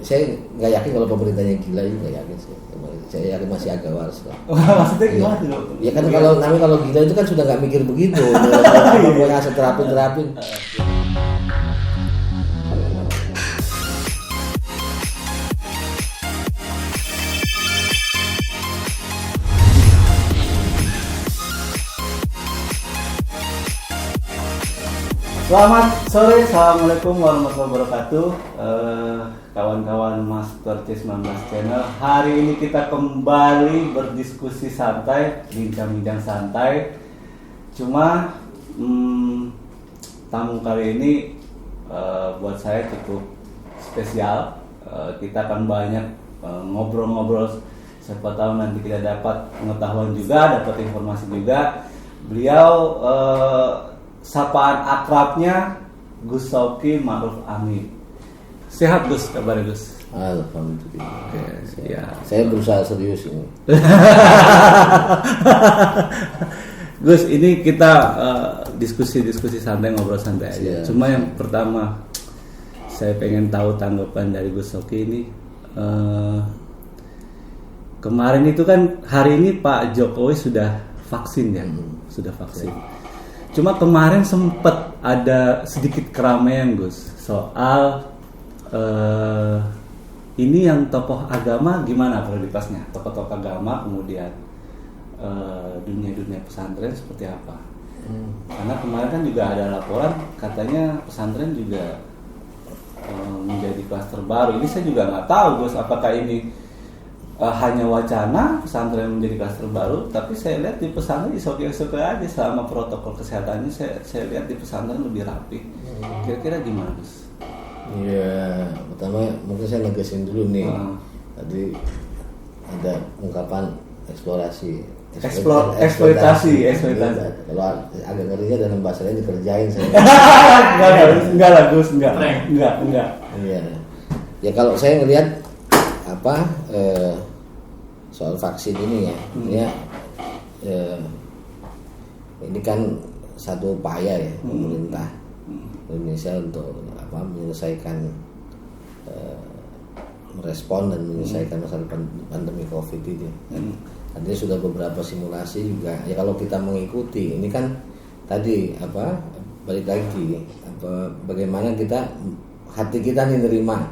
saya nggak yakin kalau pemerintahnya gila juga, nggak yakin sih. Saya yakin masih agak waras lah. Maksudnya gimana tuh? Ya kan kalau gila itu kan sudah nggak mikir begitu. Pokoknya asal terapin. Selamat sore, assalamualaikum warahmatullahi wabarakatuh. Kawan-kawan Master C19 Channel. Hari ini kita kembali berdiskusi santai, bincang-bincang santai. Cuma tamu kali ini buat saya cukup spesial. Kita akan banyak ngobrol-ngobrol. Siapa tahu nanti kita dapat pengetahuan juga, dapat informasi juga. Beliau sapaan akrabnya Gus Shauki Ma'ruf Amin. Sehat Gus, kabar Gus? Alhamdulillah. Ya. Saya berusaha serius ini. Gus, ini kita diskusi santai, ngobrol santai aja. Siap. Cuma yang pertama saya pengen tahu tanggapan dari Gus Shauki ini. Kemarin itu kan hari ini Pak Jokowi sudah vaksin ya, sudah vaksin. Cuma kemarin sempat ada sedikit keramaian Gus soal ini yang tokoh agama gimana prioritasnya, tokoh-tokoh agama kemudian dunia pesantren seperti apa? Karena kemarin kan juga ada laporan katanya pesantren juga menjadi klaster baru. Ini saya juga nggak tahu Gus, apakah ini hanya wacana pesantren menjadi klaster baru, tapi saya lihat di pesantren iso-iso aja selama protokol kesehatannya saya lihat di pesantren lebih rapi. Kira-kira gimana Gus? Iya, pertama mungkin saya negesin dulu nih. Tadi ada ungkapan eksploitasi. Kalau agak ngerinya dalam bahasa lain dikerjain saya. enggak lah Gus, enggak. Iya. Ya kalau saya ngelihat soal vaksin ini ya, ini kan satu upaya ya pemerintah Indonesia untuk menyelesaikan merespon dan menyelesaikan masalah pandemi COVID ini. Artinya sudah beberapa simulasi juga. Ya kalau kita mengikuti, ini kan tadi balik lagi bagaimana hati kita nih nerima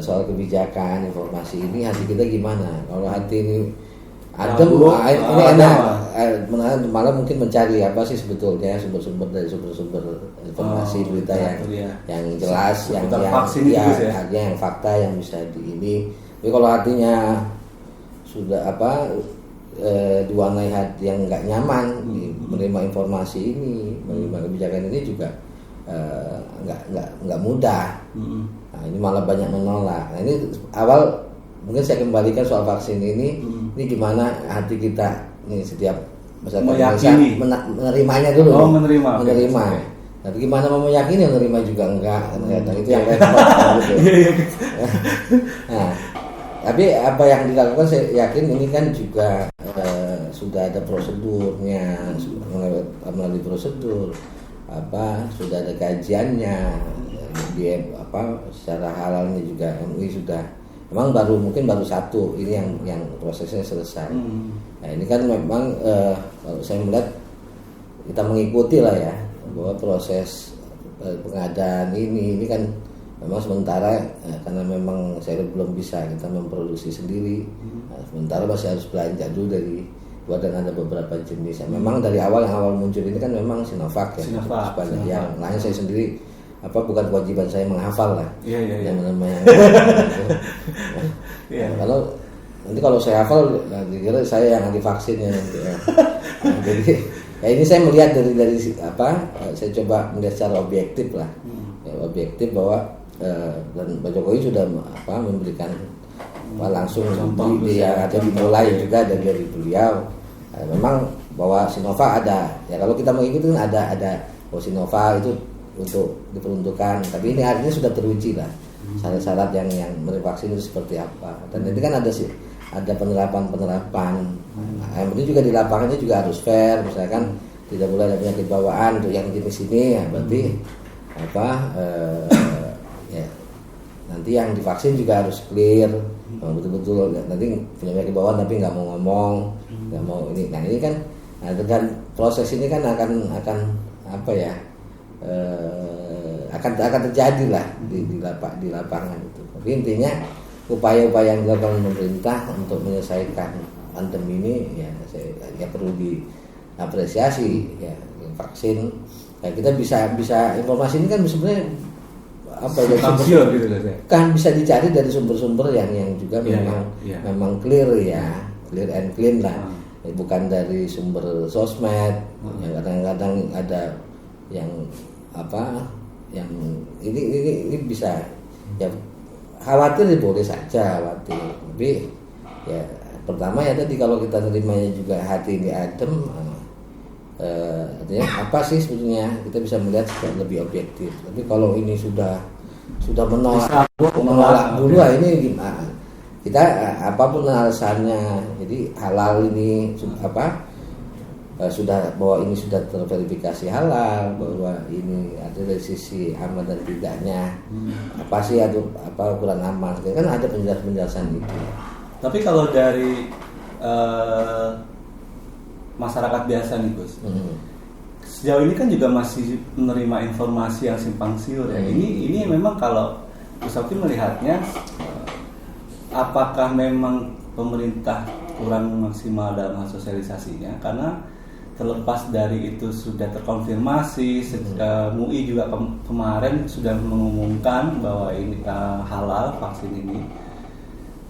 soal kebijakan, informasi ini, hati kita gimana? Kalau hati ini adem, ini enak, malah mungkin mencari apa sih sebetulnya sumber-sumber dari sumber-sumber informasi berita yang jelas, yang fakta yang bisa ini. Tapi kalau hatinya sudah diwarnai hati yang nggak nyaman menerima informasi ini, menerima kebijakan ini juga nggak mudah. Nah, ini malah banyak menolak. Nah, ini awal mungkin saya kembalikan soal vaksin ini gimana hati kita nih setiap masyarakat menerimanya dulu. Menerima. Tapi gimana mau meyakini, menerima juga enggak. Kadang-kadang itu yang repot gitu. Nah, tapi apa yang dilakukan saya yakin ini kan juga sudah ada prosedurnya, melalui prosedur sudah ada kajiannya. Dia secara halalnya juga MUI sudah memang mungkin baru satu ini yang prosesnya selesai. Nah ini kan memang kalau saya melihat kita mengikuti lah ya bahwa proses pengadaan ini kan memang sementara karena memang saya belum bisa kita memproduksi sendiri. Sementara masih harus belanja dulu dari luar dan ada beberapa jenis. Memang dari awal muncul ini kan memang Sinovac ya. Yang lain saya sendiri bukan kewajiban saya menghafal lah. Iya. Yang kalau saya hafal kira saya yang divaksin ya. Jadi ini saya melihat dari saya coba melihat secara objektif lah. Objektif bahwa dan Pak Jokowi sudah memberikan langsung dimulai juga dari beliau. Memang bahwa Sinovac ada. Ya kalau kita mengikuti ada Sinovac itu untuk diperuntukkan, tapi ini artinya sudah teruji lah syarat-syarat yang vaksin itu seperti apa. Dan ini kan ada penerapan. Nah, yang penting juga di lapangannya juga harus fair, misalkan tidak boleh ada penyakit bawaan untuk yang jenis ini, ya berarti nanti yang divaksin juga harus clear, betul-betul nanti punya penyakit bawaan tapi nggak mau ngomong, nggak mau ini. Nah ini kan, dengan proses ini kan akan apa ya, akan terjadi lah di lapangan itu. Tapi intinya upaya-upaya yang dilakukan pemerintah untuk menyelesaikan pandemi ini ya perlu diapresiasi ya. Vaksin ya, kita bisa informasi ini kan sebenarnya apa ya, gitu kan bisa dicari dari sumber-sumber yang juga memang clear ya, clear and clean lah, bukan dari sumber sosmed yang kadang-kadang ada yang apa yang ini bisa ya, khawatir ya boleh saja khawatir, tapi ya pertama ya tadi kalau kita nerimanya juga hati ini adem, artinya apa sih sebetulnya kita bisa melihat secara lebih objektif. Tapi kalau ini sudah menolak dulu ini gimana? Kita apapun alasannya, jadi halal ini sudah bahwa ini sudah terverifikasi halal, bahwa ini ada dari sisi aman dan tidaknya, apa sih atau apa ukuran aman? Kan ada penjelasan itu. Tapi kalau dari masyarakat biasa nih Gus, sejauh ini kan juga masih menerima informasi yang simpang siur ya. Ini memang kalau Gus Oki melihatnya, apakah memang pemerintah kurang maksimal dalam hal sosialisasinya? Karena terlepas dari itu sudah terkonfirmasi, MUI juga kemarin sudah mengumumkan bahwa ini halal vaksin ini.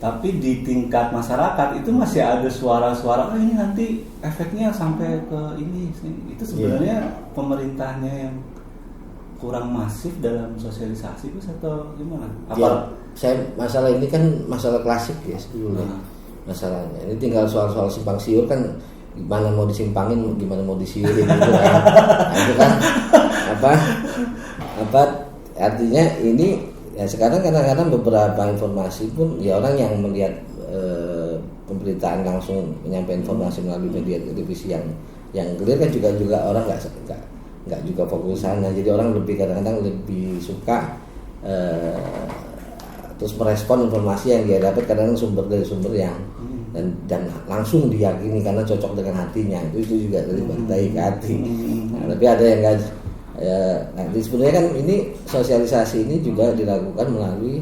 Tapi di tingkat masyarakat itu masih ada suara-suara, ini nanti efeknya sampai ke ini. Itu sebenarnya pemerintahnya yang kurang masif dalam sosialisasi itu atau gimana? Masalah ini kan masalah klasik ya sebetulnya. Masalahnya ini tinggal soal simpang siur kan, gimana mau disimpangin, gimana mau disiurin gitu kan. Nah, itu kan artinya ini. Ya sekarang kadang-kadang beberapa informasi pun ya orang yang melihat pemberitaan langsung menyampaikan informasi melalui media televisi yang clear kan juga orang nggak juga fokus sana. Jadi orang kadang-kadang lebih suka terus merespon informasi yang dia dapat, kadang dari sumber yang dan langsung diyakini karena cocok dengan hatinya. Itu juga dari baik hati. Nah, tapi ada yang nggak. Nanti sebenarnya kan ini sosialisasi ini juga dilakukan melalui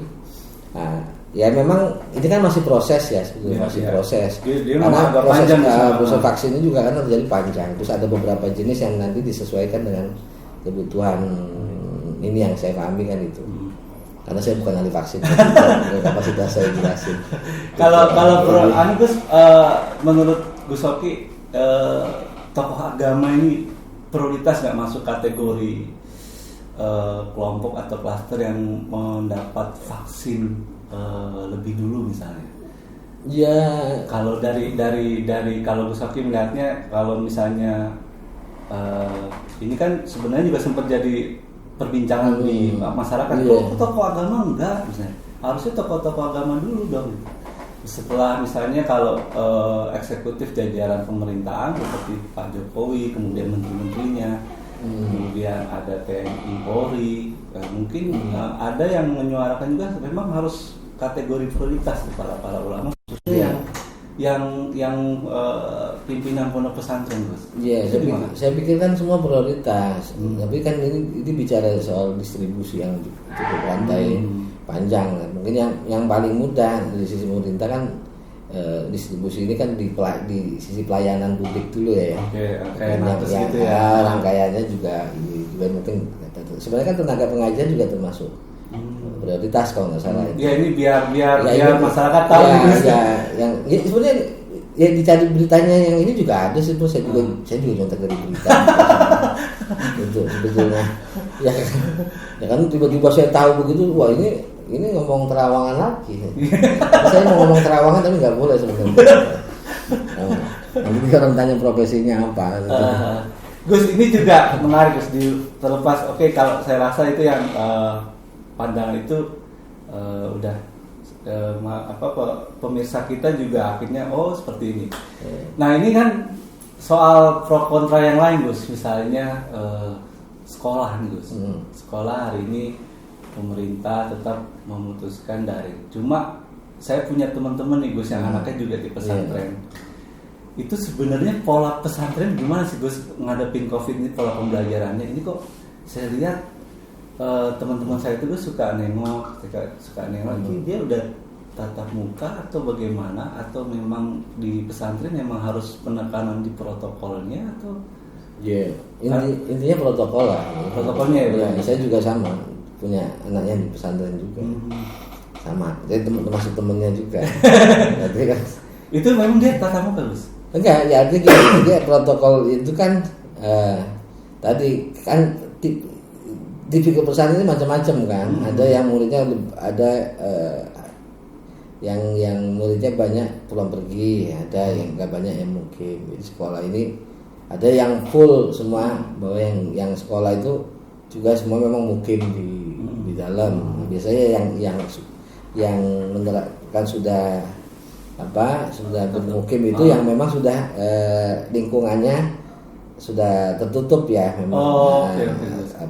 ya memang ini kan masih proses ya sebetulnya proses karena proses vaksin ini juga kan terjadi panjang, terus ada beberapa jenis yang nanti disesuaikan dengan kebutuhan ini yang saya pahami kan itu, karena saya bukan ahli vaksin kapasitas saya jelasin. Kalau Gus menurut Gus Oki, tokoh agama ini prioritas nggak masuk kategori kelompok atau klaster yang mendapat vaksin lebih dulu misalnya? Ya, kalau dari kalau Gus Oki melihatnya, kalau misalnya ini kan sebenarnya juga sempat jadi perbincangan di masyarakat. Tokoh agama enggak, misalnya harusnya tokoh agama dulu dong. Setelah misalnya kalau eksekutif jajaran pemerintahan seperti Pak Jokowi, kemudian menteri-menterinya, kemudian ada TNI, Polri, mungkin ada yang menyuarakan juga memang harus kategori prioritas para ulama, khususnya yang pimpinan pondok pesantren, Gus. Iya, saya pikir kan semua prioritas, tapi kan ini bicara soal distribusi yang cukup rantai panjang. Mungkin yang paling mudah dari sisi pemerintah kan distribusi ini kan di sisi pelayanan publik dulu ya. Yang gitu ya. Rangkaiannya juga mungkin sebenarnya kan tenaga pengajian juga termasuk prioritas kalau nggak salah. Ya ini biar masyarakat tahu. Yang sebenarnya ya dicari beritanya yang ini juga ada sih, saya juga nyontek dari berita. Itu sebetulnya. Ya kan tiba-tiba saya tahu begitu, wah ini ngomong terawangan lagi. Saya mau ngomong terawangan tapi nggak boleh sebenarnya. Nanti orang tanya profesinya apa. Gus, ini juga menarik Gus, terlepas kalau saya rasa itu yang pandangan itu udah pemirsa kita juga akhirnya seperti ini. Nah ini kan soal pro kontra yang lain Gus, misalnya sekolah nih Gus. Sekolah hari ini pemerintah tetap memutuskan daring. Cuma saya punya teman-teman nih Gus yang anaknya juga di pesantren. Itu sebenarnya pola pesantren gimana sih Gus ngadepin COVID ini, pola pembelajarannya ini kok saya lihat teman-teman saya itu Gus suka nengok ini dia udah tatap muka atau bagaimana, atau memang di pesantren memang harus penekanan di protokolnya atau intinya protokol lah. Protokolnya ya. Saya juga sama, punya anaknya di pesantren juga. Sama. Jadi termasuk temennya juga. Berarti kan itu memang dia tatap muka Gus? Enggak, ya artinya gini, dia protokol itu kan tadi kan tipe pesantren ini macam-macam kan. Ada yang muridnya yang muridnya banyak pulang pergi, ada yang enggak banyak yang mukim. Di sekolah ini ada yang full semua, bahwa yang sekolah itu juga semua memang mukim di dalam. Biasanya yang menerapkan sudah bermukim itu yang memang sudah lingkungannya sudah tertutup ya memang.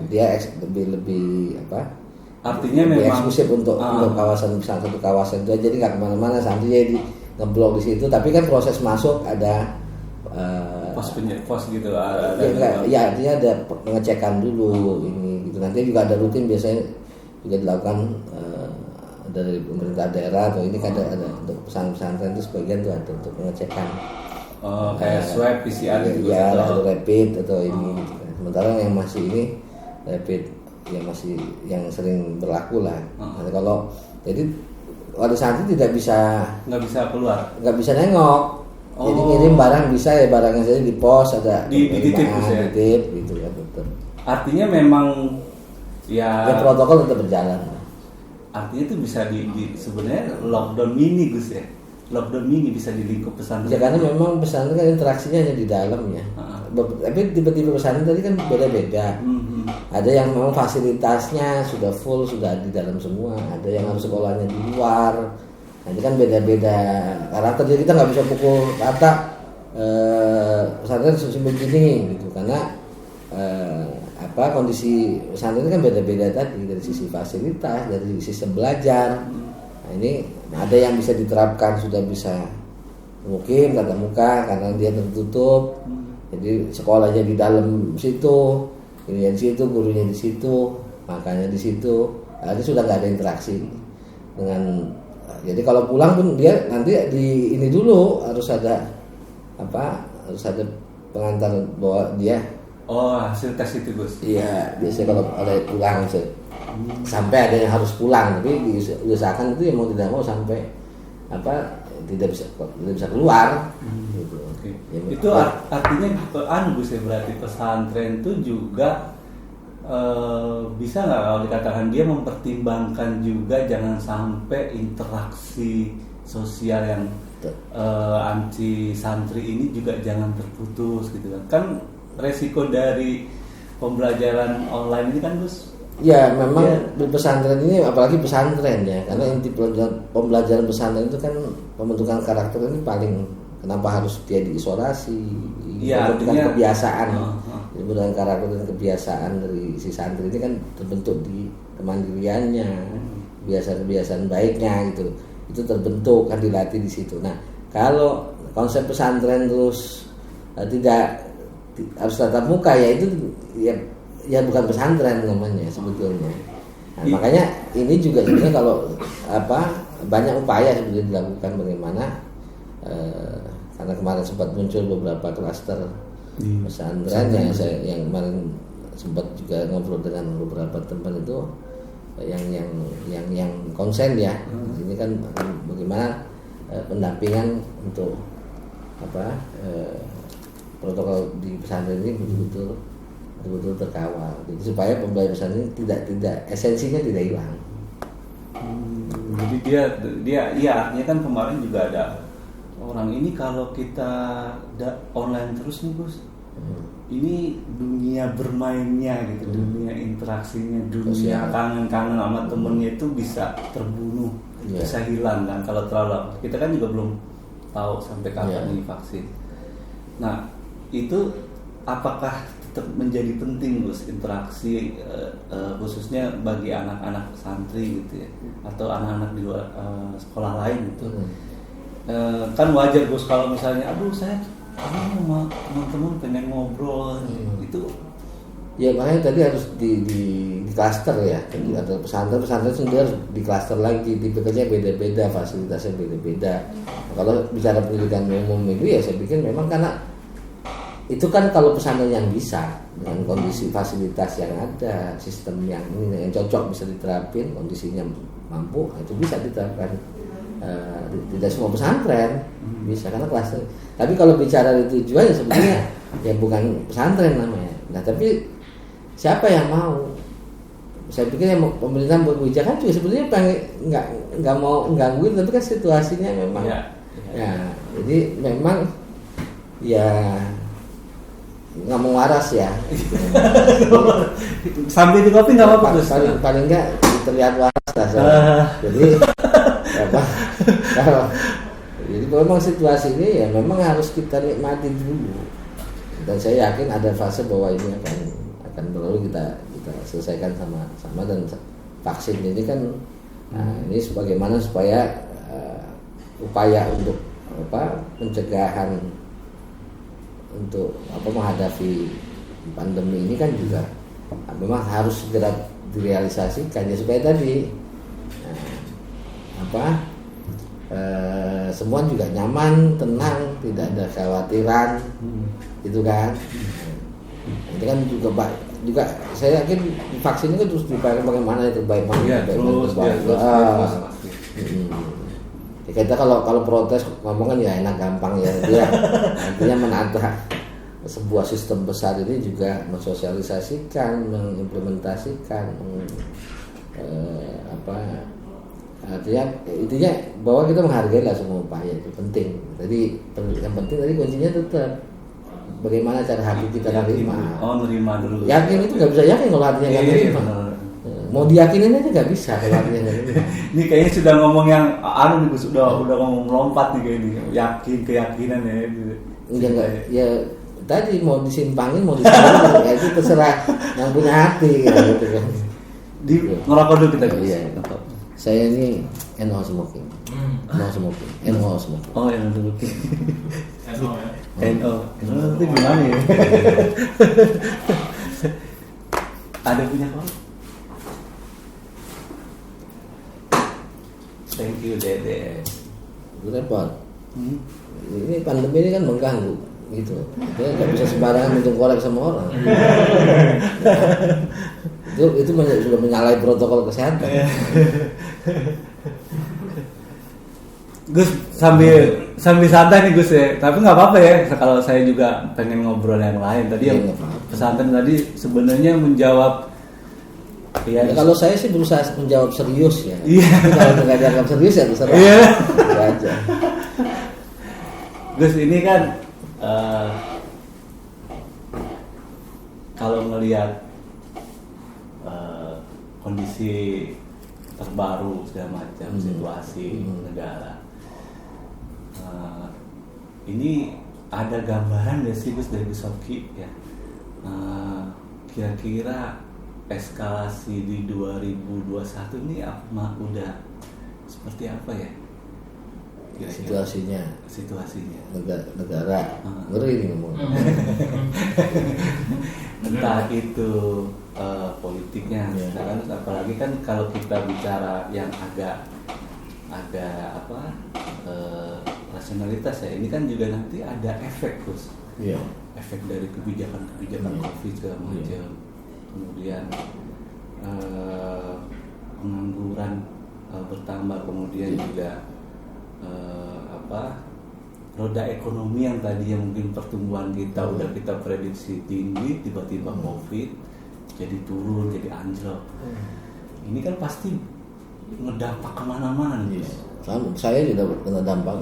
Dia lebih artinya lebih memang eksklusif untuk kawasan besar, satu kawasan itu, jadi nggak kemana-mana, santrinya ngeblok di situ. Tapi kan proses masuk ada pos gitu artinya ada pengecekan dulu ini gitu. Nanti juga ada rutin, biasanya juga dilakukan dari pemerintah daerah atau ini kan ada untuk pesantren itu sebagian tuh ada untuk pengecekan kayak swab PCR gitu ya, atau rapid atau ini gitu kan. Sementara yang masih ini rapid yang sering berlaku lah. Nanti kalau jadi wali santri nggak bisa keluar, nggak bisa nengok. Jadi ngirim barang bisa ya, barangnya saja di pos ada dititip gitu ya, betul. Artinya memang ya protokol tetap berjalan. Artinya itu bisa di sebenarnya lockdown mini Gus ya. Lockdown mini bisa di lingkup pesantren. Ya karena memang pesantren kan interaksinya hanya di dalam ya. Tapi tipe-tipe pesantren tadi kan beda-beda. Ada yang memang fasilitasnya sudah full, sudah di dalam semua. Ada yang harus sekolahnya di luar. Nah, itu kan beda-beda karakter. Jadi kita nggak bisa pukul rata pesantren begini gitu, karena kondisi pesantren kan beda-beda tadi, dari sisi fasilitas, dari sistem belajar. Nah, ini ada yang bisa diterapkan sudah bisa mungkin tatap muka karena dia tertutup. Jadi sekolahnya di dalam situ, ini di situ, gurunya di situ, makanya di situ. Ini sudah nggak ada interaksi dengan. Jadi kalau pulang pun dia nanti di ini dulu harus ada pengantar bahwa dia. Hasil tes itu Gus. Iya, biasanya kalau ada pulang sampai ada yang harus pulang, tapi diusahakan itu mau tidak mau sampai tidak bisa keluar. Gitu. Okay. Ya, itu artinya Gus ya, berarti pesantren itu juga bisa nggak kalau dikatakan dia mempertimbangkan juga jangan sampai interaksi sosial yang anti santri ini juga jangan terputus gitu kan resiko dari pembelajaran online ini kan Gus? Ya memang di pesantren ini, apalagi pesantren ya, karena inti pembelajaran pesantren itu kan pembentukan karakter ini paling, kenapa harus dia diisolasi, pembentukan kebiasaan. Pembentukan karakter dan kebiasaan dari si santri ini kan terbentuk di kemandiriannya, kebiasaan-kebiasaan baiknya gitu, itu terbentuk kan, dilatih di situ. Nah kalau konsep pesantren terus tidak harus tatap muka, ya itu ya bukan pesantren namanya sebetulnya. Nah, makanya ini juga sebenarnya kalau banyak upaya sebetulnya dilakukan bagaimana karena kemarin sempat muncul beberapa klaster pesantren yang kemarin sempat juga ngobrol dengan beberapa teman itu yang konsen ya. Ini kan bagaimana pendampingan untuk protokol di pesantren ini betul-betul terkawal. Jadi supaya pembelajaran pesantren tidak esensinya tidak hilang. Jadi dia artinya kan kemarin juga ada orang ini, kalau kita online terus nih Gus, ini dunia bermainnya gitu, dunia interaksinya, dunia kangen-kangen sama temennya itu bisa terbunuh, bisa hilang kan kalau terlalu. Kita kan juga belum tahu sampai kapan ini vaksin. Nah itu apakah menjadi penting Gus, interaksi khususnya bagi anak-anak santri gitu ya, atau anak-anak di luar sekolah lain gitu. Kan wajar Gus kalau misalnya aduh saya sama teman-teman pengen ngobrol itu. Ya makanya tadi harus di klaster ya. Jadi ada pesantren sendiri harus di klaster lagi, tipenya beda-beda, fasilitasnya beda-beda. Kalau bicara pendidikan umum itu ya saya pikir memang karena itu kan kalau pesantren yang bisa dengan kondisi fasilitas yang ada, sistem yang cocok bisa diterapin, kondisinya mampu, itu bisa diterapkan. Tidak semua pesantren bisa karena klaster. Tapi kalau bicara itu tujuan ya sebetulnya ya bukan pesantren namanya. Nah tapi siapa yang mau? Saya pikir yang pemerintah buat kebijakan juga sebetulnya nggak mau gangguin, tapi kan situasinya memang ya jadi memang ya nggak mau waras ya. Sambil di kopi nggak apa-apa Gus. Paling nggak terlihat waras lah. Jadi apa? Jadi memang situasi ini ya memang harus kita nikmati dulu. Dan saya yakin ada fase bahwa ini akan berlalu, kita selesaikan sama dan vaksin ini kan ini sebagaimana supaya upaya untuk pencegahan untuk menghadapi pandemi ini kan juga memang harus segera direalisasikan ya supaya tadi semua juga nyaman, tenang, tidak ada kekhawatiran, gitu kan. Itu kan juga saya yakin vaksin itu terus dipakai bagaimana itu baik mana terbaik. Kita kalau protes ngomong kan ya enak gampang ya, dia artinya menata sebuah sistem besar ini juga mensosialisasikan, mengimplementasikan, artinya intinya bahwa kita menghargai lah semua upaya itu penting. Jadi yang penting tadi kuncinya tetap bagaimana cara hati kita menerima. Nerima dulu. Yakin itu nggak bisa yakin kalau hatinya nggak menerima. Mau diyakinin aja nggak bisa kalau hatinya nggak menerima. Ini kayaknya sudah ngomong yang nih Gus, udah ngomong melompat nih kayak ini. Yakin, keyakinan ya. Enggak ya tadi mau disimpangin mau disimpangin ya itu terserah yang punya hati gitu kan. Di ngerokok dulu kita Gus. Iya. Saya ini NO smoking. NO smoking. NO smoking. Oh, NO smoking. NO ya. NO itu gimana ya? Ada punya kok? Thank you Dede. Repot. Ini pandemi ini kan mengganggu gitu. Kita nggak bisa sembarangan minum korek sama orang. itu sudah menyalahi protokol kesehatan. Gus sambil santai nih Gus ya, tapi nggak apa-apa ya kalau saya juga pengen ngobrol yang lain. Tadi yang pesantren tadi sebenarnya menjawab. Ya, kalau saya sih berusaha menjawab serius ya. Tapi kalau nggak dianggap serius ya terserah. Aja. Gus ini kan kalau melihat kondisi terbaru segala macam situasi negara, ini ada gambaran nggak sih Gus dari Gus Hoki ya? Kira-kira eskalasi di 2021 ini udah seperti apa ya? Situasinya negara ngeri nih ngomong. Entah itu politiknya sekarang, apalagi kan kalau kita bicara yang agak rasionalitas ya, ini kan juga nanti ada efek Gus. Efek dari kebijakan COVID segala macam. Kemudian pengangguran bertambah, kemudian juga roda ekonomi yang tadi yang mungkin pertumbuhan kita udah kita prediksi tinggi, tiba-tiba COVID jadi turun, jadi anjlok. Ini kan pasti ngedampak kemana-mana nih. Saya juga kena dampak.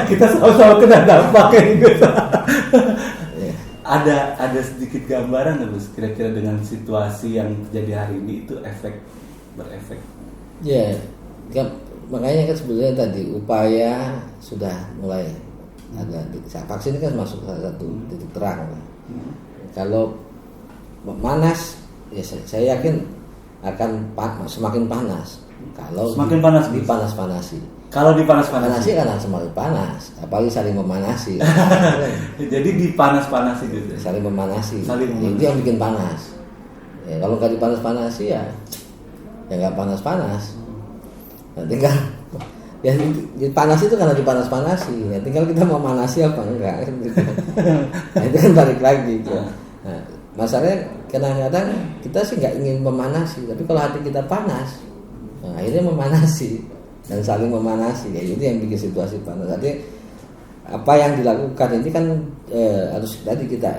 Kita sama-sama kena dampak gitu. Ada sedikit gambaran nggak Gus? Kira-kira dengan situasi yang terjadi hari ini itu berefek? Ya, kan makanya kan sebenarnya tadi upaya sudah mulai ada. Vaksin ini kan masuk salah satu titik terang. Kalau memanas, ya saya yakin akan semakin panas kalau semakin panas dipanas-panasi. Kalau dipanas-panasi Kan semakin panas, apalagi saling memanasi. jadi dipanas-panasi gitu. Saling memanasi. Saling memanasi. Itu yang bikin panas. Ya, kalau nggak dipanas-panasi ya nggak panas-panas. Nah, tinggal ya panas itu karena dipanas-panasi. Ya, tinggal kita mau manasi apa enggak. Nah, itu kan balik lagi. Nah, masalahnya kadang-kadang kita sih nggak ingin memanasi, tapi kalau hati kita panas, nah, akhirnya memanasi dan saling memanasi. Ya, itu yang bikin situasi panas. Jadi apa yang dilakukan ini kan harus tadi kita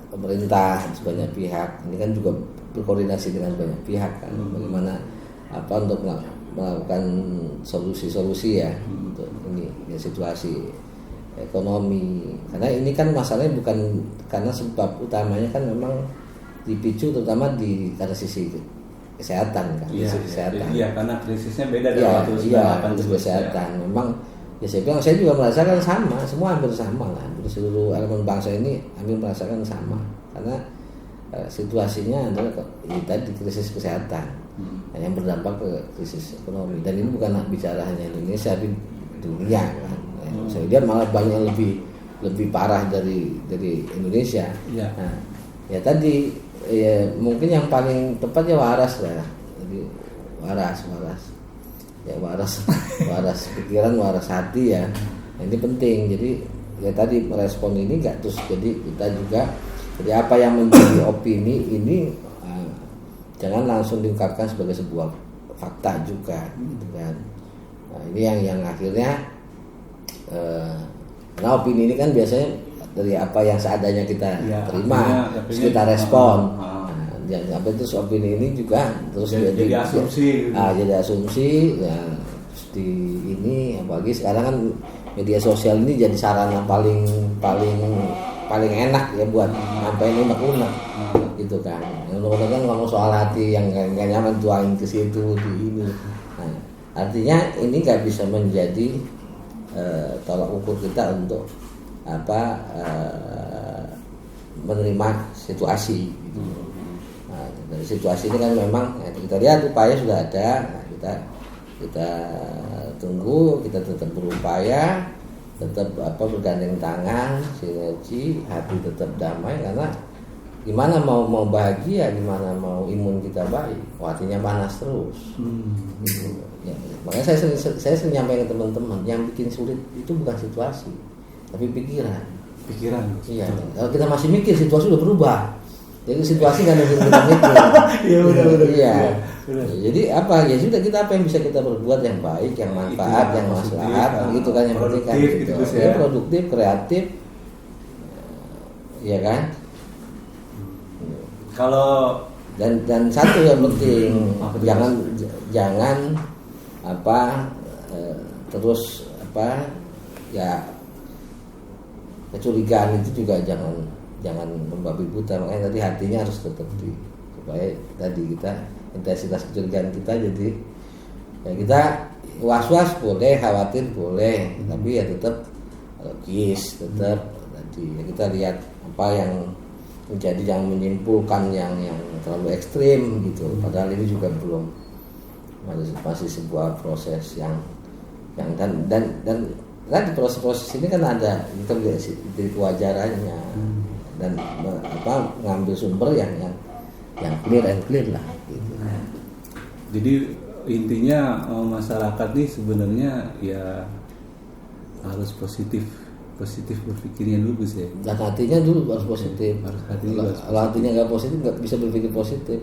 pemerintah sebanyak pihak ini kan juga berkoordinasi dengan banyak pihak kan, bagaimana untuk melakukan solusi-solusi ya untuk ini ya, situasi ekonomi, karena ini kan masalahnya bukan karena sebab utamanya kan memang dipicu terutama karena sisi kesehatan kan, kesehatan. Iya, karena krisisnya beda dari waktu kesehatan. Memang ya saya juga merasakan sama, semua hampir sama lah, hampir seluruh elemen bangsa ini hampir merasakan sama, karena situasinya adalah tadi krisis kesehatan yang berdampak ke krisis ekonomi, dan ini bukan bicara hanya Indonesia tapi dunia kan. Saya lihat malah banyak lebih parah dari Indonesia. Nah, ya tadi ya mungkin yang paling tepat ya waras lah, jadi waras pikiran, waras hati ya. Nah, ini penting. Jadi ya tadi merespon ini nggak terus jadi kita juga jadi apa yang menjadi opini ini jangan langsung diungkapkan sebagai sebuah fakta juga, gitu kan. Nah, ini yang akhirnya karena opini ini kan biasanya dari apa yang seadanya kita terima, terus kita respon. Nah, apa itu opini ini juga terus jadi asumsi. Jadi asumsi ya, terus di ini apalagi sekarang kan media sosial ini jadi sarana paling enak ya buat nyampein unek-unek gitu kan. Unek-unek kan ngomong soal hati yang nggak nyaman tuangin ke situ di ini. Nah, artinya ini nggak bisa menjadi tolak ukur kita untuk menerima situasi gitu. Nah, dari situasi ini kan memang kita lihat upaya sudah ada. Nah, kita tunggu, kita tetap berupaya, tetap bergandeng tangan, sinergi, hati tetap damai, karena gimana mau bahagia, gimana mau imun kita baik, hatinya panas terus. Gitu. Ya, makanya saya sering nyampaikan ke teman-teman, yang bikin sulit itu bukan situasi, tapi pikiran. Iya. Kalau kita masih mikir, situasi udah berubah. Jadi situasi nggak ada yang kita mikir. Iya benar. Iya. Jadi ya sudah, kita apa yang bisa kita berbuat yang baik, yang manfaat, yang maslahat, gitu kan, yang penting kan gitu. Ya, produktif, kreatif, ya kan. Kalau dan satu yang penting, jangan terus ya kecurigaan itu juga jangan membabi buta. Makanya tadi hatinya harus tetap supaya tadi kita intensitas kecurigaan kita jadi ya kita was-was boleh, khawatir boleh, tapi ya tetap logis, tetap tadi ya kita lihat apa yang menjadi yang menyimpulkan yang terlalu ekstrim gitu. Padahal ini juga belum masih sebuah proses yang dan di proses ini kan ada itu dari kewajarannya dan mengambil sumber yang clear lah gitu. Jadi intinya masyarakat nih sebenarnya ya harus positif berpikirnya dulu sih. Dan hatinya dulu harus positif. Kalau hatinya nggak positif nggak bisa berpikir positif.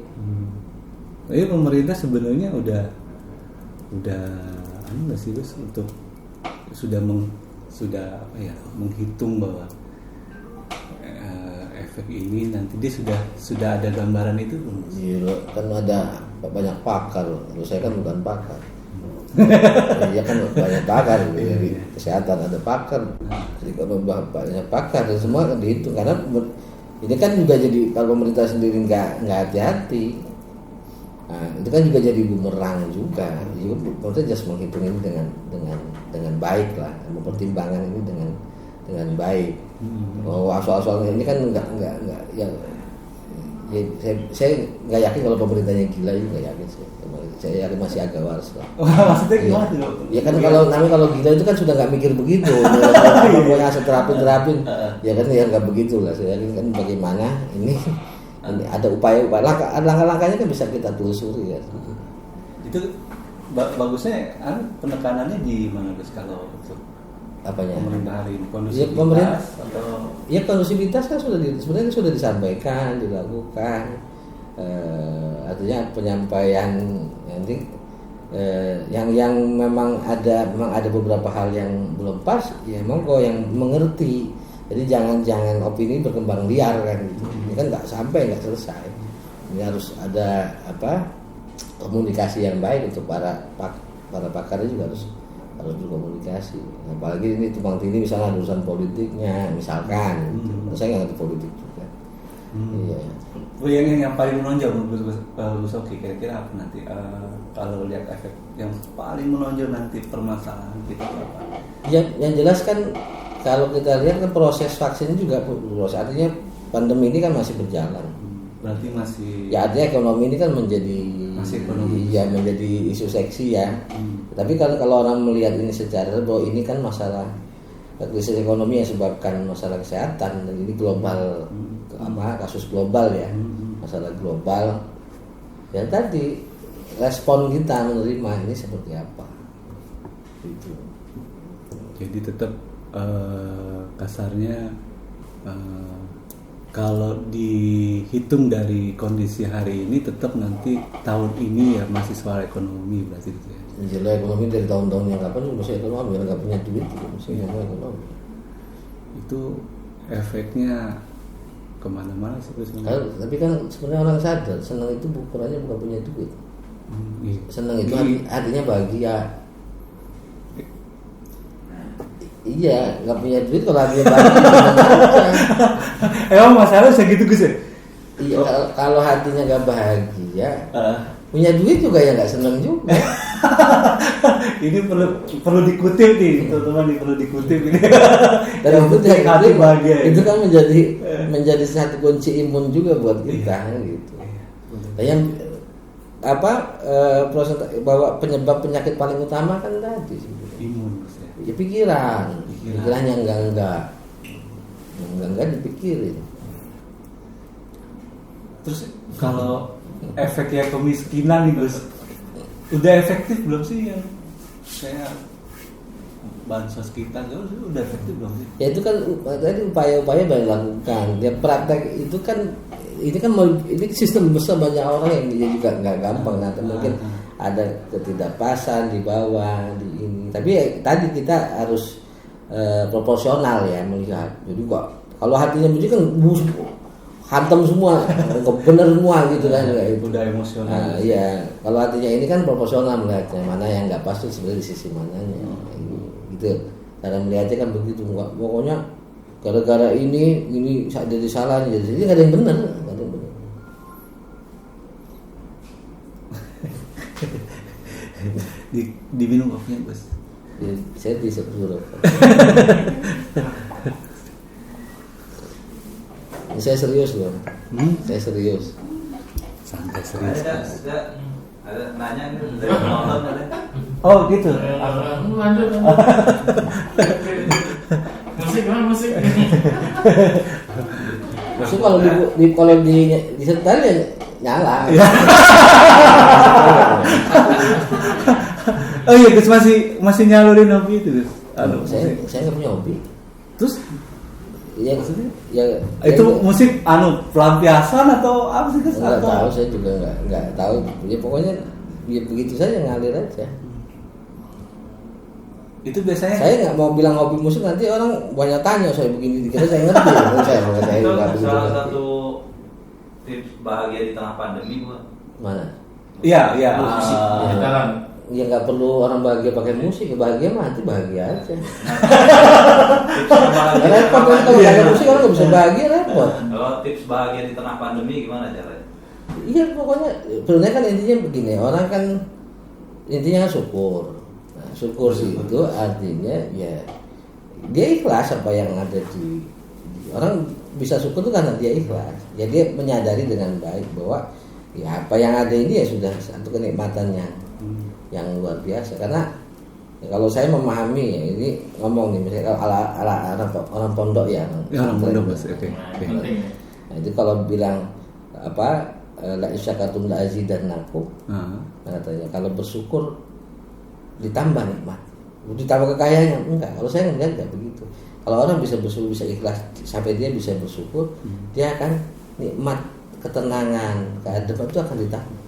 Tapi pemerintah sebenarnya udah nggak sih Gus untuk sudah menghitung bahwa efek ini nanti dia sudah ada gambaran itu belum? Iya, kan ada banyak pakar. Terus saya kan bukan pakar. Iya kan banyak pakar dari kesehatan ada pakar, kalau banyak pakar dan semua kan dihitung, karena ini kan juga jadi kalau pemerintah sendiri nggak hati-hati, nah, itu kan juga jadi bumerang juga. Pemerintah just menghitung ini dengan baik lah, mempertimbangkan ini dengan baik. Oh, asal-asal ini kan nggak Ya, saya nggak yakin kalau pemerintahnya gila juga, nggak yakin sih. Saya yakin masih agak waras lah. Maksudnya gimana tuh? Ya kan kalau gila itu kan sudah nggak mikir begitu. Pokoknya asal terapin. Ya kan ya nggak begitu lah. Saya yakin kan bagaimana ini ada upaya-upaya langkah-langkahnya kan bisa kita telusuri ya. Itu bagusnya penekanannya di mana Gus kalau untuk Apanya? pemerintah hari ini Ya, kondusivitas atau ya kondusivitas kan sebenarnya sudah disampaikan, dilakukan. Artinya penyampaian nanti yang memang ada beberapa hal yang belum pas, ya monggo yang mengerti. Jadi jangan opini berkembang liar kan gitu. Ini kan nggak selesai. Ini harus ada komunikasi yang baik untuk para pakarnya juga harus berkomunikasi. Apalagi ini tumpang tindih misalnya urusan politiknya misalkan. Saya nggak ngerti politik juga. Iya. Yang paling menonjol menurut Gus Oki kira-kira apa nanti kalau lihat efek yang paling menonjol nanti permasalahan kita apa? Yang jelas kan kalau kita lihat kan proses vaksin juga proses, artinya pandemi ini kan masih berjalan. Berarti masih ya artinya ekonomi ini kan menjadi menjadi isu seksi ya. Tapi kalau orang melihat ini secara bahwa ini kan masalah krisis ekonomi yang sebabkan masalah kesehatan dan ini global kasus global ya, masalah global. Ya tadi respon kita menerima ini seperti apa? Gitu. Jadi tetap kasarnya kalau dihitung dari kondisi hari ini tetap nanti tahun ini ya masih soal ekonomi berarti gitu ya. Jelas ekonomi dari tahun-tahun yang kapan juga masih ekonomi, karena nggak punya duit juga masih ngomong ekonomi. Itu efeknya kemana-mana sih sebenarnya. Tapi kan sebenarnya orang sadar senang itu ukurannya bukan punya duit. Iya. Senang itu artinya bahagia. Iya, nggak punya duit kalau hatinya bahagia. Emang masalah segitu Gus ya? Iya, kalau hatinya nggak bahagia, punya duit juga ya nggak seneng juga. Ini perlu dikutip nih, teman-teman, perlu dikutip ini. Dan hati bahagia. Itu kan menjadi satu kunci imun juga buat kita, gitu. Nah, yang proses bahwa penyebab penyakit paling utama kan tadi imun. Ya pikiran yang enggak dipikirin. Terus kalau efeknya kemiskinan nih Gus, udah efektif belum sih yang saya bansos kita udah efektif belum sih? Ya itu kan tadi upaya-upaya baru dilakukan. Ya praktek itu kan ini sistem besar, banyak orang yang dia juga nggak gampang. Nanti mungkin ada ketidakpasan di bawah di ini. Tapi ya, tadi kita harus proporsional ya melihat. Jadi kok kalau hatinya begitu kan hantam semua, benar semua gitu kan. Udah emosional. Iya, kalau hatinya ini kan proporsional melihatnya, mana yang nggak pas itu sebenarnya di sisi mananya. Gitu. Cara melihatnya kan begitu, enggak. Pokoknya gara-gara ini jadi salah, jadi nggak ada yang benar. Diminum kopinya Gus. Saya bisa dulu. Saya serius loh. Saya serius. Santai serius. Ada nanya nih dari penonton ada. Oh gitu. Lanjut. Musik. Maksud kalau di setel ya nyala. Oh iya Gus, masih nyalurin hobi itu Gus. Saya nggak punya hobi. Terus Iya maksudnya ya itu musik pelampiasan atau apa sih Gus? Nggak tahu, saya juga nggak tahu. Ya pokoknya ya begitu saja, ngalir aja. Itu biasanya saya nggak mau bilang hobi musik, nanti orang banyak tanya saya begini, dikira saya ngerti. saya Itu nggak begitu salah ngerti. satu tips bahagia di tengah pandemi gua. Mana? Iya. Jalan. Ya nggak perlu orang bahagia pakai musik, bahagia mah nanti bahagia aja. Repot kan kalau nggak ada musik orang nggak bisa bahagia, repot. Kalau tips bahagia di tengah pandemi gimana caranya? Iya pokoknya sebenarnya kan intinya begini, orang kan intinya syukur. Syukur itu artinya ya dia ikhlas apa yang ada di Orang bisa syukur itu karena dia ikhlas. Ya dia menyadari dengan baik bahwa ya apa yang ada ini ya sudah satu kenikmatan yang luar biasa. Karena ya, kalau saya memahami ya, ini ngomong nih misalnya ala orang pondok ya. Orang pondok Mas. Oke. Penting. Nah, itu kalau bilang apa la isyakatum la azidannakum. Katanya kalau bersyukur ditambah nikmat, ditambah kekayaannya. Enggak, kalau saya enggak begitu. Kalau orang bisa bersyukur, bisa ikhlas sampai dia bisa bersyukur, dia akan nikmat, ketenangan, keadaban itu akan ditambah.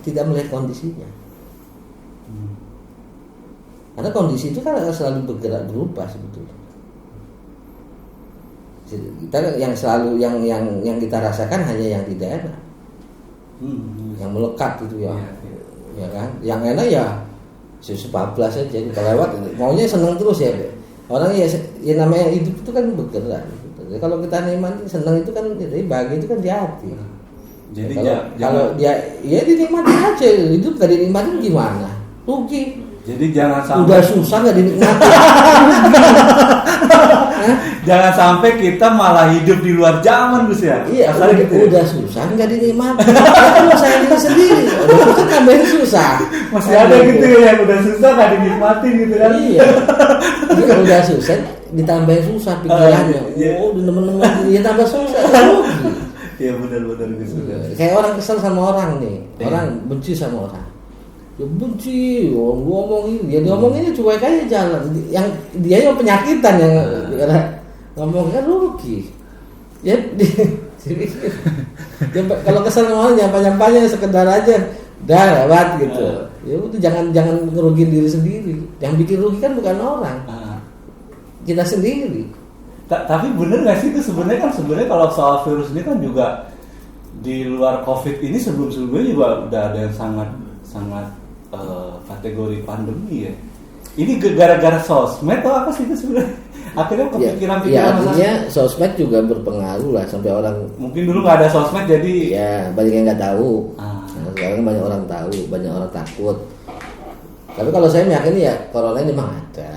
Tidak melihat kondisinya. Karena kondisi itu kan selalu bergerak berubah sebetulnya. Kita yang selalu yang kita rasakan hanya yang tidak enak, yang melekat itu ya, ya kan. Yang enak ya sebablas saja kita lewat, maunya senang terus ya. Orang ya namanya hidup itu kan bergerak. Jadi kalau kita nikmati senang itu kan, jadi bahagia itu kan di hati. Jadi kalau dia ya dinikmati aja, hidup gak dinikmati gimana? Rugi. Jadi jangan sampai udah susah gak dinikmati. Jangan sampai kita malah hidup di luar zaman Gus ya. Iya, gitu udah susah nggak dinikmati. Itu saya diri sendiri. Udah susah tambahin susah. Masih ada gitu ya yang udah susah nggak dinikmatin gitu kan? Iya. Ini kalau udah susah ditambahin susah pikirannya. Oh, temen-temen dia tambah susah. Iya benar Gus. Kayak orang kesel sama orang nih. Orang benci sama orang. Ya benci, ngomongin dia ngomongin cuek aja jalan. Yang dia yang penyakitan yang ngomong kan rugi. Ya kalau kesel sama orang nyampanya sekedar aja dah lewat gitu. Ya udah jangan ngerugiin diri sendiri. Yang bikin rugi kan bukan orang, kita sendiri. Tapi bener nggak sih itu sebenarnya kalau soal virus ini kan juga di luar COVID ini sebelumnya juga udah ada yang sangat kategori pandemi ya. Ini gara-gara sosmed atau apa sih itu sebenarnya? Akhirnya kepikiran ya artinya sosmed juga berpengaruh lah sampai orang mungkin dulu nggak ada sosmed jadi ya banyak yang nggak tahu. Nah, sekarang banyak orang tahu, banyak orang takut. Tapi kalau saya meyakini ya corona ini memang ada.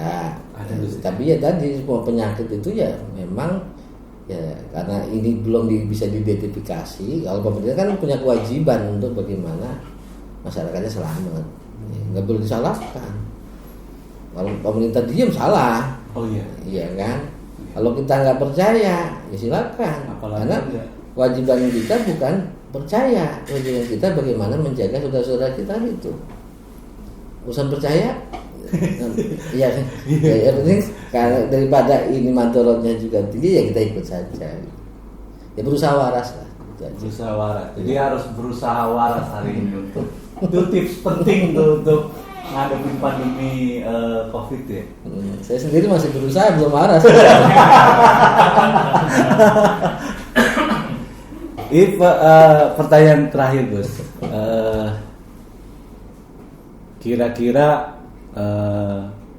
Tapi ya tadi semua penyakit itu ya memang ya karena ini belum bisa diidentifikasi. Kalau pemerintah kan punya kewajiban untuk bagaimana masyarakatnya selamat, nggak boleh disalahkan. Kalau pemerintah diam salah. Oh iya. Iya kan. Kalau kita nggak percaya, ya silakan. Karena kewajiban kita bukan percaya, kewajiban kita bagaimana menjaga saudara-saudara kita itu. Urusan percaya, ya penting karena daripada ini madorotnya juga tinggi ya kita ikut saja. Ya berusaha waras lah. Berusaha waras. Jadi harus berusaha waras hari ini untuk itu tips penting untuk ngadepin pandemi COVID ya. Saya sendiri masih berusaha belum waras. Ini pertanyaan terakhir Gus. Kira-kira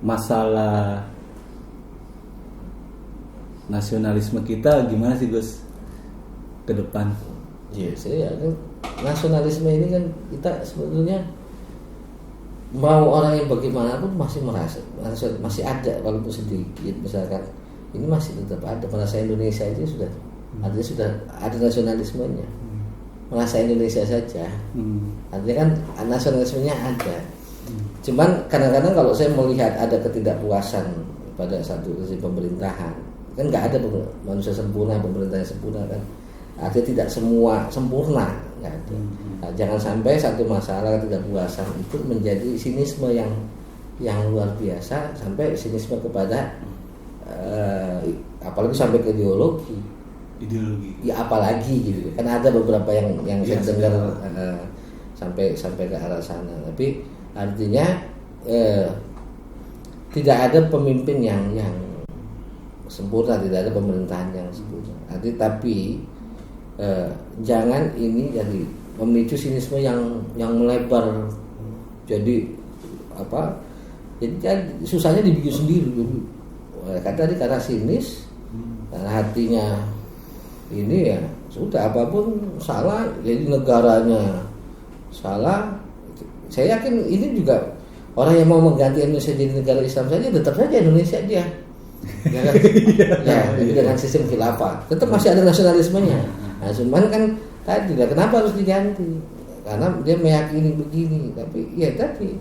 masalah nasionalisme kita gimana sih Gus ke depan? Iya, saya yakin nasionalisme ini kan kita sebetulnya mau orang yang bagaimanapun masih merasa masih ada walaupun sedikit, misalkan ini masih tetap ada merasa Indonesia itu sudah artinya sudah ada nasionalismenya, merasa Indonesia saja. Artinya kan nasionalismenya ada. Cuman kadang-kadang kalau saya melihat ada ketidakpuasan pada satu sisi pemerintahan, kan nggak ada manusia sempurna, pemerintahan sempurna kan. Artinya tidak semua sempurna, nggak ada. Nah, jangan sampai satu masalah ketidakpuasan itu menjadi sinisme yang luar biasa sampai sinisme kepada apalagi sampai ke ideologi. Ya apalagi gitu. Kan ada beberapa yang saya dengar sampai ke arah sana. Tapi artinya tidak ada pemimpin yang sempurna, tidak ada pemerintahan yang sempurna. Tapi jangan ini jadi memicu sinisme yang melebar. Jadi apa? Jadi susahnya dibikin sendiri. Kan tadi karena sinis, karena hatinya ini ya sudah apapun salah, jadi negaranya salah. Saya yakin ini juga orang yang mau mengganti Indonesia jadi negara Islam saja tetap saja Indonesia dia. ya kan? Ya, dengan sistem khilafah tetap masih ada nasionalismenya. Nah, cuman kan tadi lah kenapa harus diganti? Karena dia meyakini begini, tapi ya tadi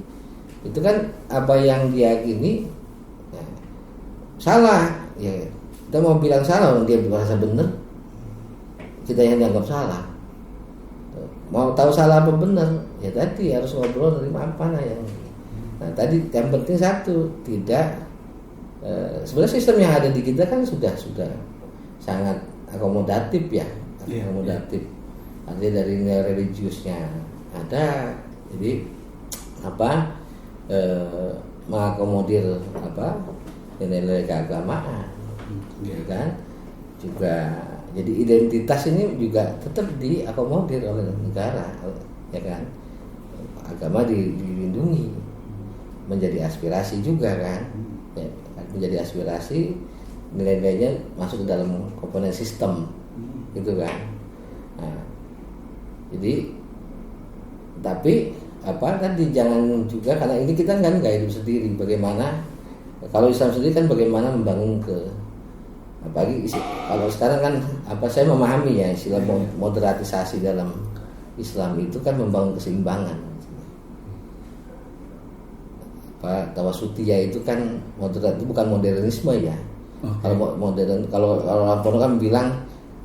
itu kan apa yang diyakini ya, salah. Ya, kita mau bilang salah, orang dia merasa benar, kita yang dianggap salah. Mau tahu salah apa benar, ya tadi harus ngobrol dari mana yang. Nah tadi yang penting satu, tidak sebenarnya sistem yang ada di kita kan sudah sangat akomodatif ya, akomodatif. Artinya dari nilai religiusnya ada, jadi apa mengakomodir apa nilai keagamaan, ya kan juga. Jadi identitas ini juga tetap diakomodir oleh negara, ya kan? Agama dilindungi, menjadi aspirasi juga kan? Ya, menjadi aspirasi, nilai-nilainya masuk ke dalam komponen sistem, gitu kan? Nah, jadi, tapi apa tadi jangan juga karena ini kita kan nggak hidup sendiri. Bagaimana kalau Islam sendiri kan bagaimana membangun apalagi kalau sekarang kan apa saya memahami ya istilah moderatisasi dalam Islam itu kan membangun keseimbangan. Tawasutiyah itu kan moderat, itu bukan modernisme ya. Kalau modern, kalau orang Pondok kan bilang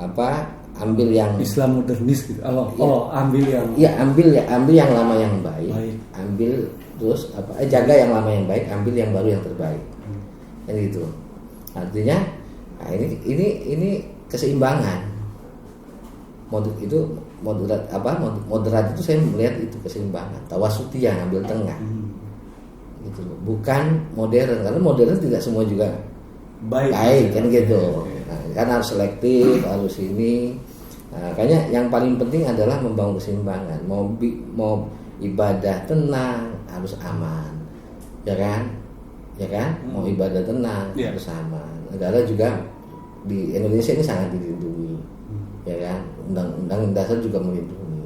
apa ambil yang Islam modernis gitu. Ambil yang ambil yang lama yang baik. Ambil terus apa jaga yang lama yang baik, ambil yang baru yang terbaik. Kan gitu. Artinya nah, ini keseimbangan. Moderat itu saya melihat itu keseimbangan. Tawasutiyah ambil tengah. Gitu loh. Bukan modern karena modern tidak semua juga baik kan gitu. Nah, kan harus selektif, harus ini. Nah, makanya yang paling penting adalah membangun keseimbangan. Mau ibadah tenang harus aman. Ya kan? Mau ibadah tenang harus aman. Negara juga di Indonesia ini sangat dilindungi, ya kan? Undang-undang dasar juga melindungi.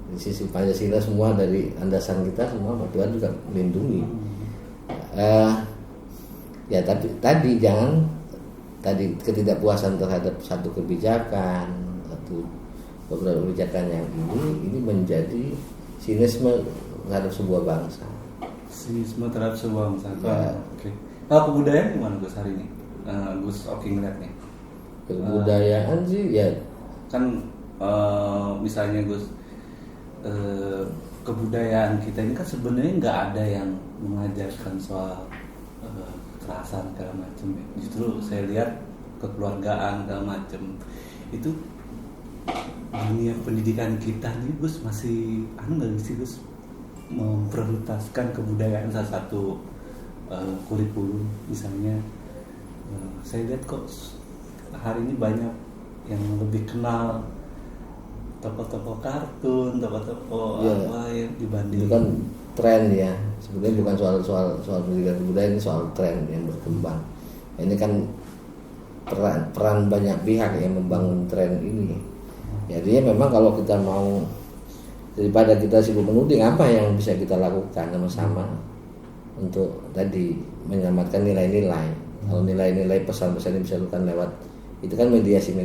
Di sisi Pancasila semua dari landasan kita semua Tuhan juga melindungi. Ya tapi tadi jangan ketidakpuasan terhadap satu kebijakan atau beberapa kebijakan yang ini menjadi sinisme terhadap sebuah bangsa. Sinisme terhadap sebuah bangsa. Oke. Kalau kebudayaan gimana Gus hari ini? Gus Oki ngeliatnya kebudayaan sih ya kan misalnya Gus kebudayaan kita ini kan sebenarnya nggak ada yang mengajarkan soal kekerasan segala macam ya. Justru saya lihat kekeluargaan segala macam itu dunia pendidikan kita nih Gus masih nggak sih Gus memprioritaskan kebudayaan salah satu kurikulum misalnya. Saya lihat kok hari ini banyak yang lebih kenal tokoh-tokoh kartun, tokoh-tokoh apa yang dibanding. Itu kan tren ya. Sebenarnya bukan soal pendidikan kebudayaan, ini soal tren yang berkembang. Ini kan peran banyak pihak yang membangun tren ini. Jadinya memang kalau kita mau daripada kita sibuk menuding, apa yang bisa kita lakukan sama-sama untuk tadi menyelamatkan nilai-nilai. Kalau nilai-nilai pesan-pesan yang bisa dilakukan lewat itu kan mediasi.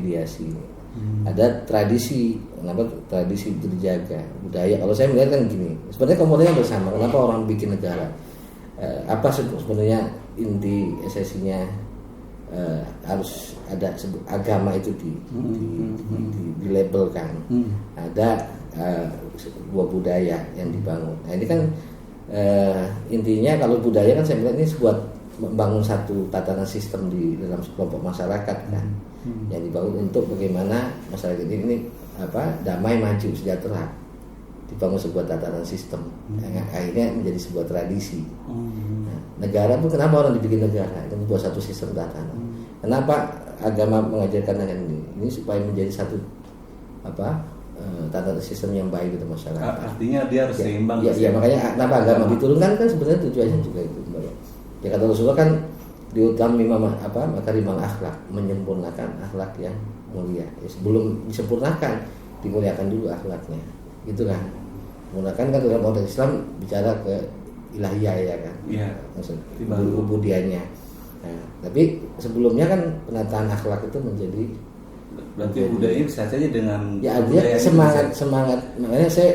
Ada tradisi, kenapa tradisi itu dijaga, budaya. Kalau saya melihat kan gini, sebenarnya komponennya bersama. Kenapa orang bikin negara? Apa sebenarnya inti esensinya harus ada agama itu dilabelkan. Ada sebuah budaya yang dibangun. Nah ini kan intinya kalau budaya kan saya melihat ini sebuah membangun satu tatanan sistem di dalam sekelompok masyarakat kan, yang dibangun untuk bagaimana masyarakat ini damai, maju, sejahtera, dibangun sebuah tatanan sistem yang akhirnya menjadi sebuah tradisi. Nah, negara pun kenapa orang dibikin negara itu membuat satu sistem tatanan. Kenapa agama mengajarkan dengan ini supaya menjadi satu tatanan sistem yang baik untuk masyarakat. Artinya dia harus seimbang. Ya makanya kenapa agama diturunkan kan sebenarnya tujuannya juga itu. Ya kata Rasulullah kan diutami makarimul akhlak, menyempurnakan akhlak yang mulia. Ya, sebelum disempurnakan dimuliakan dulu akhlaknya, gitu kan? Menggunakan kan dalam konteks Islam bicara ke ilahiyah ya kan? Iya. Maksud ubudiyahnya. Nah, tapi sebelumnya kan penataan akhlak itu menjadi Berarti budaya bisa saja dengan ya artinya semangat makanya saya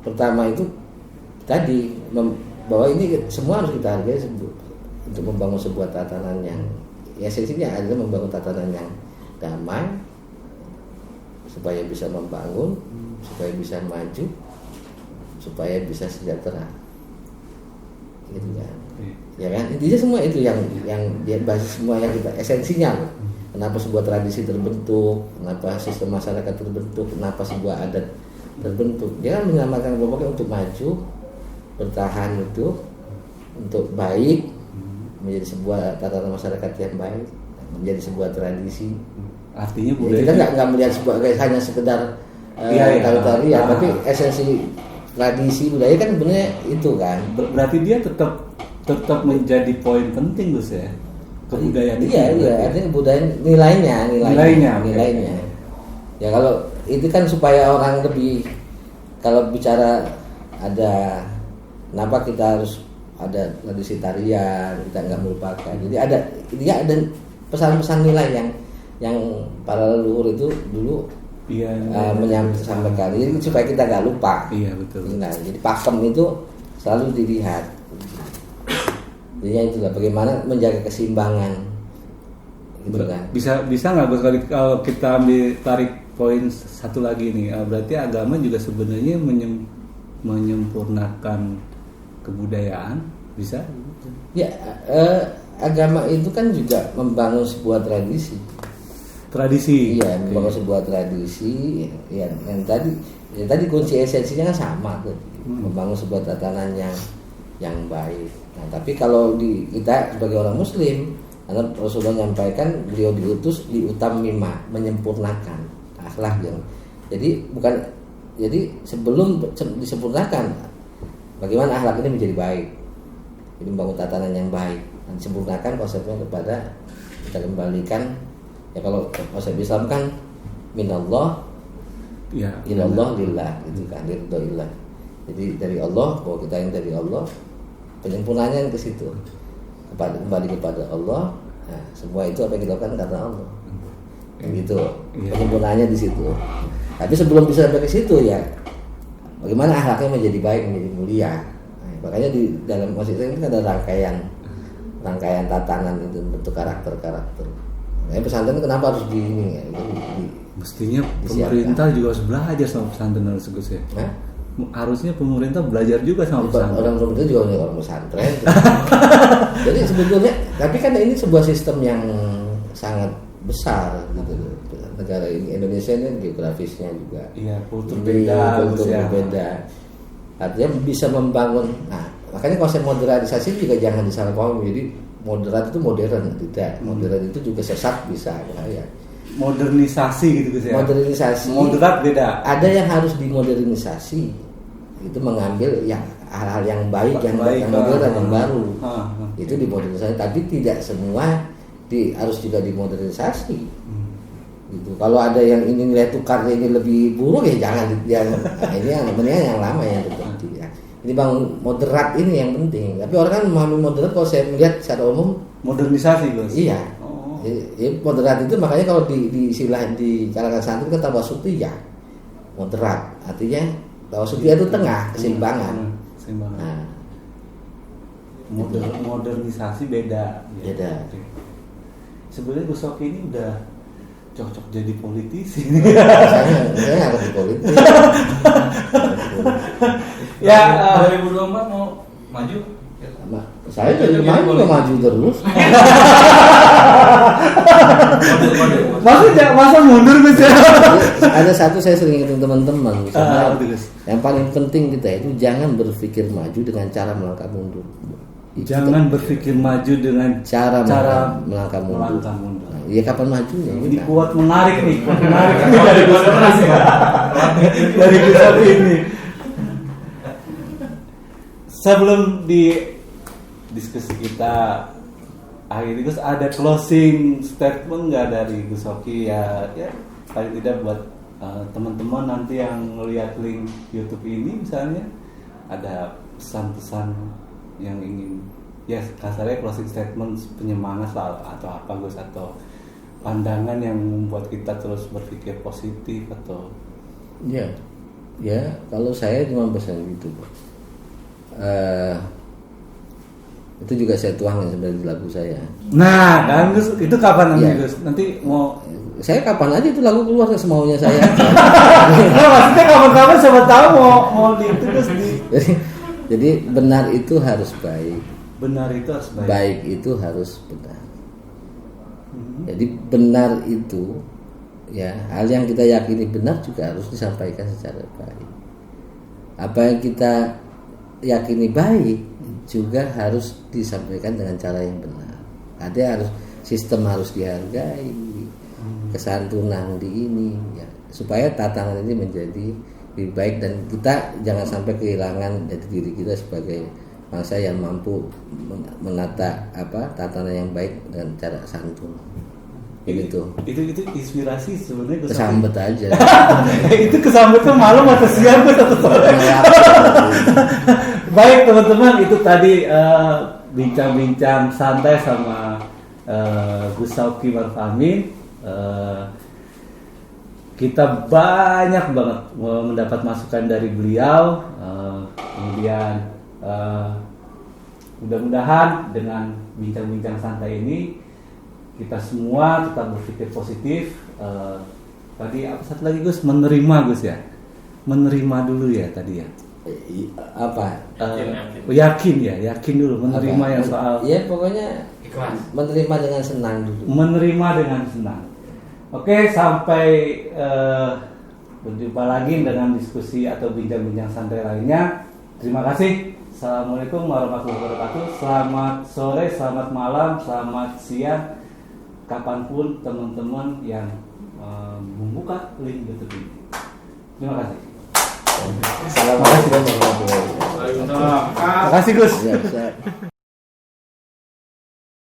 pertama itu tadi bahwa ini semua harus kita hargai untuk membangun sebuah tatanan yang esensinya adalah membangun tatanan yang damai supaya bisa membangun, supaya bisa maju, supaya bisa sejahtera, gitu kan? Ya kan intinya semua itu yang dia basis semua yang kita esensinya loh. Kenapa sebuah tradisi terbentuk, kenapa sistem masyarakat terbentuk, kenapa sebuah adat terbentuk. Dia kan menyelamatkan pokoknya untuk maju, bertahan itu, untuk baik, menjadi sebuah tatanan masyarakat yang baik, menjadi sebuah tradisi. Artinya budaya kita nggak melihat sebagai hanya sekedar tarian, tapi esensi tradisi budaya kan sebenarnya itu kan. Berarti dia tetap menjadi poin penting Gus ya. Kebudayaan itu. Iya, artinya kebudayaan nilainya. Ya kalau itu kan supaya orang lebih, kalau bicara ada kenapa kita harus ada tradisi tarian, kita nggak melupakan. Jadi dia ada pesan-pesan nilai yang para leluhur itu dulu menyampaikan. Jadi supaya kita nggak lupa. Iya betul. Nah, jadi pakem itu selalu dilihat. Jadi itulah bagaimana menjaga keseimbangan. Gitu kan. Bisa nggak Gus kalau kita ambil tarik poin satu lagi nih, berarti agama juga sebenarnya menyempurnakan kebudayaan, bisa? Ya, agama itu kan juga membangun sebuah tradisi. Iya, membangun sebuah tradisi yang tadi kunci esensinya kan sama tuh. Membangun sebuah tatanan yang baik. Nah, tapi kalau kita sebagai orang Muslim, karena Rasulullah menyampaikan beliau diutus diutamima, menyempurnakan akhlak yang. Jadi sebelum disempurnakan, bagaimana akhlak ini menjadi baik. Jadi membangun tatanan yang baik. Dan disempurnakan konsepnya kepada kita kembalikan. Ya kalau konsep Islam kan minallah, ya, ilallah lillah, gitu kan, ridhoillah. Jadi dari Allah, bahwa kita yang dari Allah, penyempurnaannya ke situ, kembali kepada Allah. Nah, semua itu apa yang kita lakukan karena Allah, gitu. Penyempurnaannya di situ. Tapi sebelum bisa sampai ke situ ya, bagaimana akhlaknya menjadi baik, menjadi mulia. Nah, makanya di dalam masjid ini ada rangkaian tatanan itu bentuk karakter. Nah, pesantren kenapa harus mestinya pemerintah juga harus belajar sama pesantren harus ya. Nah? Harusnya pemerintah belajar juga sama pesantren. Orang pemerintah juga orang pesantren. Jadi sebetulnya, tapi kan ini sebuah sistem yang sangat besar gitu. Negara ini Indonesia ini geografisnya juga. Iya, kultur berbeda. Artinya bisa membangun. Nah, makanya konsep modernisasi juga jangan disalahpahami. Jadi moderat itu modern, tidak. Modern itu juga sesat bisa ya. Modernisasi gitu ya. Modernisasi. Moderat beda. Ada yang harus dimodernisasi. Itu mengambil hal-hal yang baik, yang modern, yang baru. Itu dimodernisasi, tapi tidak semua harus juga dimodernisasi. Gitu. Kalau ada yang ini nilai tukarnya ini lebih buruk ya jangan ini yang mendingan yang lama yang terjadi ya. Ini bangun moderat ini yang penting. Tapi orang kan memahami moderat kalau saya melihat secara umum modernisasi Gus. Iya. Moderat itu makanya kalau di kalangan santri kan tawasut itu ya moderat. Artinya tawasut itu tengah, keseimbangan. Nah, modernisasi beda. Beda. Sebenarnya Gus Soki ini udah cocok jadi politisi. Saya nggak ngerti politik. Ya, 2024 mau maju? Saya dari kemarin juga maju terus. Masa mundur Gus ya? Ada satu saya sering ingetin teman-teman, yang paling penting kita itu jangan berpikir maju dengan cara melangkah mundur. Jangan berpikir maju dengan cara melangkah mundur. Nah, ya kapan majunya? Ini kuat menarik nih, dari kisah ini. Sebelum di diskusi kita akhirnya Gus ada closing statement nggak dari Gus Soki ya paling tidak buat teman-teman nanti yang melihat link YouTube ini misalnya ada pesan-pesan yang ingin ya kasarnya closing statement penyemangat lah atau apa Gus, atau pandangan yang membuat kita terus berpikir positif atau Ya kalau saya cuma pesan gitu Pak. Itu juga saya tuangin sebenarnya di lagu saya. nah kan Gus, itu kapan nanti Ya. Gus? Nanti mau Saya kapan aja itu lagu keluar semaunya saya. nah, maksudnya kapan-kapan siapa tahu mau di itu Gus di Jadi benar itu harus baik, benar itu harus baik. baik itu harus benar. Jadi benar itu ya hal yang kita yakini benar juga harus disampaikan secara baik. Apa yang kita yakini baik juga harus disampaikan dengan cara yang benar. Ada harus sistem harus dihargai, kesantunan di ini ya, supaya tatanan ini menjadi lebih baik dan kita jangan sampai kehilangan jati diri kita sebagai bangsa yang mampu menata tatanan yang baik dengan cara santun. Begitu. Itu inspirasi sebenarnya Gus. Kesambet aja. Itu kesambetnya malam atau siang Gus atau sore? Baik teman-teman, itu tadi bincang-bincang santai sama Gus Sauki Marfamin. Kita banyak banget mendapat masukan dari beliau. Kemudian mudah-mudahan dengan bincang-bincang santai ini kita semua tetap berpikir positif. Tadi apa satu lagi Gus? Menerima Gus ya. Menerima dulu ya tadi ya. Apa? Yakin dulu menerima Apa? yang soal Ya pokoknya Ikhlas. menerima dengan senang dulu. menerima dengan senang. Oke, sampai berjumpa lagi dengan diskusi atau bincang-bincang santai lainnya. Terima kasih. Assalamualaikum warahmatullahi wabarakatuh. Selamat sore, selamat malam, selamat siang, kapanpun teman-teman yang membuka link YouTube ini. Terima kasih. Assalamualaikum warahmatullahi wabarakatuh. Waalaikumsalam. Terima kasih Gus. Ya, saya-